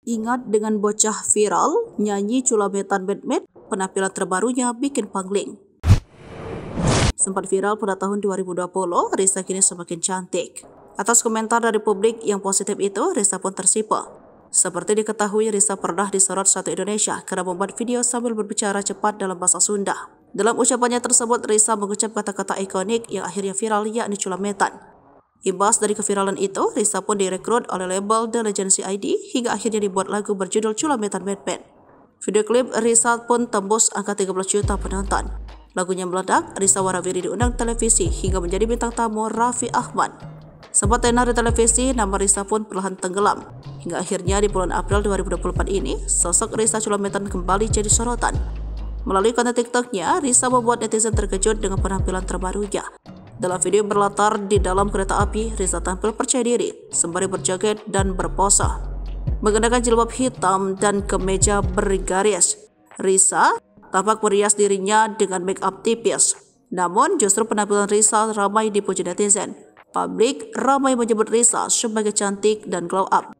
Ingat dengan bocah viral, nyanyi Chulametan Medmed, penampilan terbarunya bikin pangling. Sempat viral pada tahun 2020, Risa kini semakin cantik. Atas komentar dari publik yang positif itu, Risa pun tersipu. Seperti diketahui, Risa pernah disorot Satu Indonesia karena membuat video sambil berbicara cepat dalam bahasa Sunda. Dalam ucapannya tersebut, Risa mengucap kata-kata ikonik yang akhirnya viral, yakni Chulametan. Imbas dari keviralan itu, Risa pun direkrut oleh label The Legacy ID hingga akhirnya dibuat lagu berjudul Chulametan Medmed. Video klip Risa pun tembus angka 13 juta penonton. Lagunya meledak, Risa warawiri diundang televisi hingga menjadi bintang tamu Raffi Ahmad. Sempat tenar di televisi, nama Risa pun perlahan tenggelam. Hingga akhirnya di bulan April 2024 ini, sosok Risa Chulametan kembali jadi sorotan. Melalui konten TikToknya, Risa membuat netizen terkejut dengan penampilan terbarunya. Dalam video berlatar di dalam kereta api, Risa tampil percaya diri, sembari berjoget dan berpose. Mengenakan jilbab hitam dan kemeja bergaris, Risa tampak merias dirinya dengan make up tipis. Namun justru penampilan Risa ramai dipuji netizen. Publik ramai menyebut Risa sebagai cantik dan glow up.